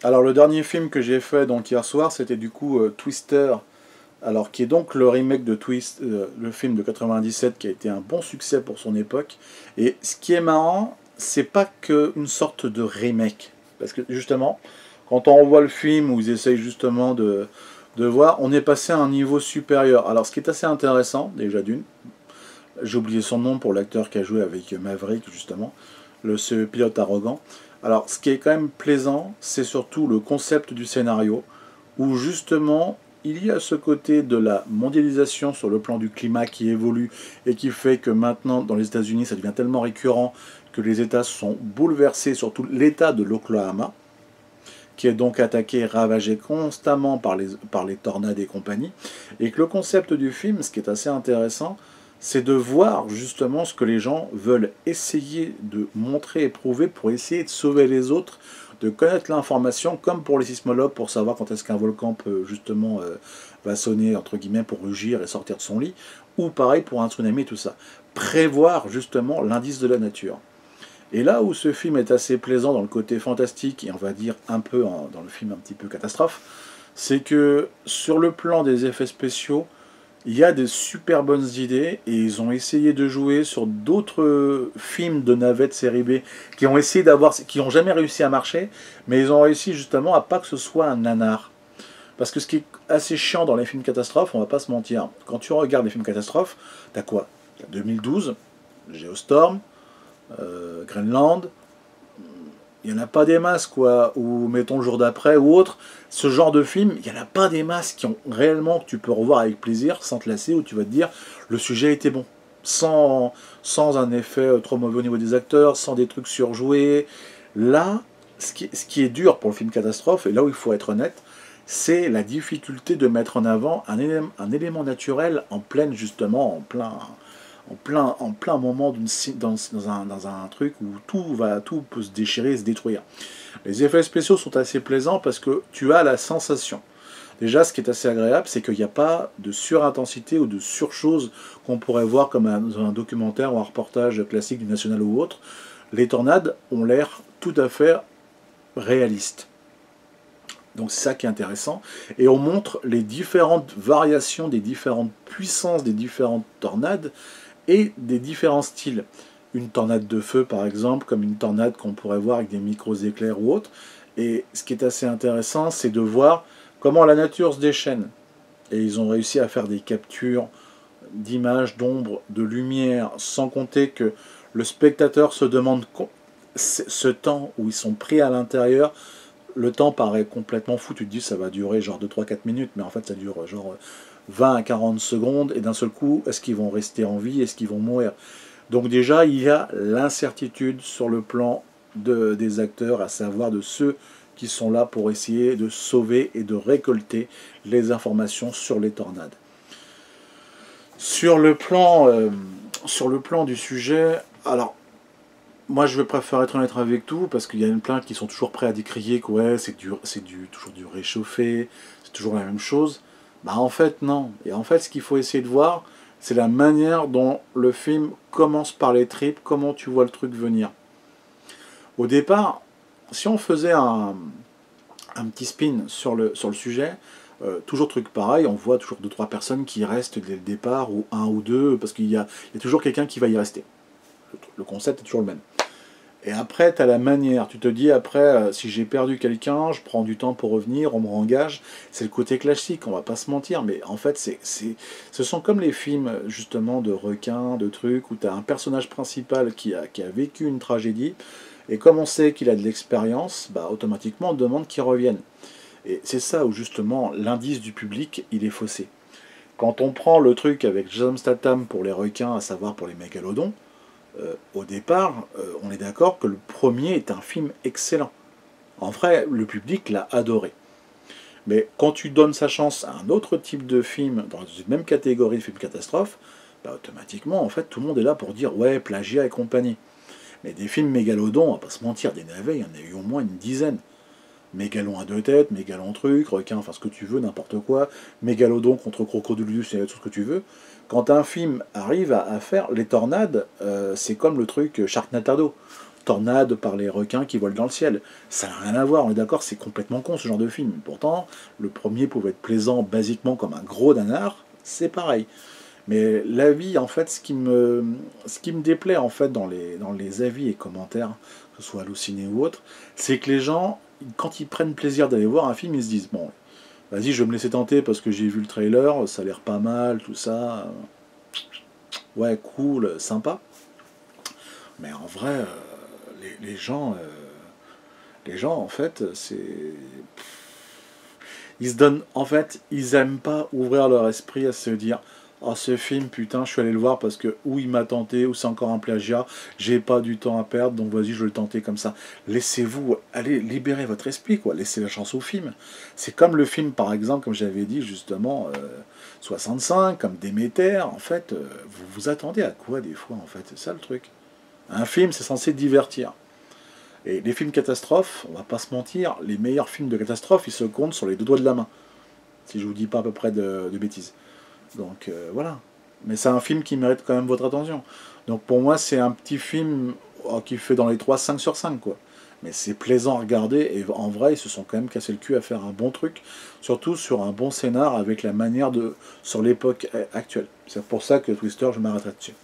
Alors le dernier film que j'ai fait donc hier soir, c'était du coup Twister, alors qui est donc le remake de Twist, le film de 97 qui a été un bon succès pour son époque. Et ce qui est marrant, c'est pas qu'une sorte de remake, parce que justement, quand on revoit le film où ils essayent justement de voir, on est passé à un niveau supérieur. Alors ce qui est assez intéressant, déjà d'une, j'ai oublié son nom pour l'acteur qui a joué avec Maverick justement, ce pilote arrogant. Alors ce qui est quand même plaisant, c'est surtout le concept du scénario, où justement il y a ce côté de la mondialisation sur le plan du climat qui évolue et qui fait que maintenant dans les États-Unis ça devient tellement récurrent que les États sont bouleversés, surtout l'État de l'Oklahoma, qui est donc attaqué et ravagé constamment par les tornades et compagnie, et que le concept du film, ce qui est assez intéressant, c'est de voir justement ce que les gens veulent essayer de montrer et prouver pour essayer de sauver les autres, de connaître l'information, comme pour les sismologues, pour savoir quand est-ce qu'un volcan peut justement va sonner, entre guillemets, pour rugir et sortir de son lit, ou pareil pour un tsunami, tout ça. Prévoir justement l'indice de la nature. Et là où ce film est assez plaisant dans le côté fantastique, et on va dire un peu dans le film un petit peu catastrophe, c'est que sur le plan des effets spéciaux, il y a des super bonnes idées, et ils ont essayé de jouer sur d'autres films de navettes série B qui ont essayé d'avoir, qui n'ont jamais réussi à marcher, mais ils ont réussi justement à pas que ce soit un nanar. Parce que ce qui est assez chiant dans les films catastrophes, on va pas se mentir, quand tu regardes les films catastrophes, t'as quoi? T'as 2012, Geostorm, Greenland, il n'y en a pas des masses, quoi, ou mettons le jour d'après ou autre, ce genre de film, il n'y en a pas des masses qui ont réellement, que tu peux revoir avec plaisir, sans te lasser, où tu vas te dire, le sujet était bon, sans un effet trop mauvais au niveau des acteurs, sans des trucs surjoués. Là, ce qui est dur pour le film catastrophe, et là où il faut être honnête, c'est la difficulté de mettre en avant un élément naturel en pleine, justement, en plein moment dans un truc où tout peut se déchirer et se détruire. Les effets spéciaux sont assez plaisants parce que tu as la sensation. Déjà, ce qui est assez agréable, c'est qu'il n'y a pas de surintensité ou de surchose qu'on pourrait voir comme dans un documentaire ou un reportage classique du National ou autre. Les tornades ont l'air tout à fait réalistes. Donc c'est ça qui est intéressant. Et on montre les différentes variations des différentes puissances des différentes tornades et des différents styles. Une tornade de feu par exemple, comme une tornade qu'on pourrait voir avec des micros éclairs ou autre. Et ce qui est assez intéressant, c'est de voir comment la nature se déchaîne. Et ils ont réussi à faire des captures d'images, d'ombre, de lumière, sans compter que le spectateur se demande ce temps où ils sont pris à l'intérieur. Le temps paraît complètement fou, tu te dis ça va durer genre 2, 3, 4 minutes, mais en fait ça dure genre 20 à 40 secondes, et d'un seul coup, est-ce qu'ils vont rester en vie, est-ce qu'ils vont mourir? Donc déjà, il y a l'incertitude sur le plan des acteurs, à savoir de ceux qui sont là pour essayer de sauver et de récolter les informations sur les tornades. Sur le plan du sujet, alors moi je vais préférer être honnête avec tout, parce qu'il y a une plainte qui sont toujours prêts à décrier que ouais, toujours du réchauffé, c'est toujours la même chose. Bah en fait non. Et en fait ce qu'il faut essayer de voir, c'est la manière dont le film commence par les tripes, comment tu vois le truc venir. Au départ, si on faisait un petit spin sur le sujet, toujours truc pareil, on voit toujours 2, 3 personnes qui restent dès le départ, ou un ou deux, parce qu'il y a toujours quelqu'un qui va y rester. Le concept est toujours le même. Et après, tu as la manière. Tu te dis, après, si j'ai perdu quelqu'un, je prends du temps pour revenir, on me rengage. C'est le côté classique, on va pas se mentir. Mais en fait, ce sont comme les films, justement, de requins, de trucs, où tu as un personnage principal qui a vécu une tragédie. Et comme on sait qu'il a de l'expérience, bah, automatiquement, on demande qu'il revienne. Et c'est ça où, justement, l'indice du public, il est faussé. Quand on prend le truc avec Jason Statham pour les requins, à savoir pour les mégalodons, au départ, on est d'accord que le premier est un film excellent. En vrai, le public l'a adoré. Mais quand tu donnes sa chance à un autre type de film, dans une même catégorie de film catastrophe, bah, automatiquement, en fait, tout le monde est là pour dire ouais, plagiat et compagnie. Mais des films mégalodons, on va pas se mentir, des navets, il y en a eu au moins une dizaine. Mégalon à 2 têtes, mégalon truc, requin, enfin ce que tu veux, n'importe quoi, mégalodon contre crocodilus, et tout ce que tu veux. Quand un film arrive à faire les tornades, c'est comme le truc Sharknado. tornades par les requins qui volent dans le ciel. Ça n'a rien à voir, on est d'accord, c'est complètement con ce genre de film. Pourtant, le premier pouvait être plaisant basiquement comme un gros nanar, c'est pareil. Mais l'avis, en fait, ce qui me déplaît en fait dans les avis et commentaires, que ce soit Allociné ou autre, c'est que les gens, quand ils prennent plaisir d'aller voir un film, ils se disent bon, vas-y, je vais me laisser tenter parce que j'ai vu le trailer, ça a l'air pas mal, tout ça. Ouais, cool, sympa. Mais en vrai, les gens, en fait, ils se donnent, en fait, ils aiment pas ouvrir leur esprit à se dire, oh ce film, putain, je suis allé le voir parce que ou il m'a tenté, ou c'est encore un plagiat, j'ai pas du temps à perdre, donc vas-y, je vais le tenter comme ça. Laissez-vous, allez, libérez votre esprit, quoi, laissez la chance au film. C'est comme le film, par exemple, comme j'avais dit justement, 65, comme Déméter, en fait, vous vous attendez à quoi des fois, en fait, c'est ça le truc. Un film, c'est censé divertir. Et les films catastrophes, on va pas se mentir, les meilleurs films de catastrophe, ils se comptent sur les deux doigts de la main. Si je vous dis pas à peu près de bêtises. Donc voilà. Mais c'est un film qui mérite quand même votre attention. Donc pour moi, c'est un petit film qui fait dans les 3 5 sur 5 quoi. Mais c'est plaisant à regarder et en vrai, ils se sont quand même cassé le cul à faire un bon truc. Surtout sur un bon scénar avec la manière de. Sur l'époque actuelle. C'est pour ça que Twister, je m'arrêterai dessus.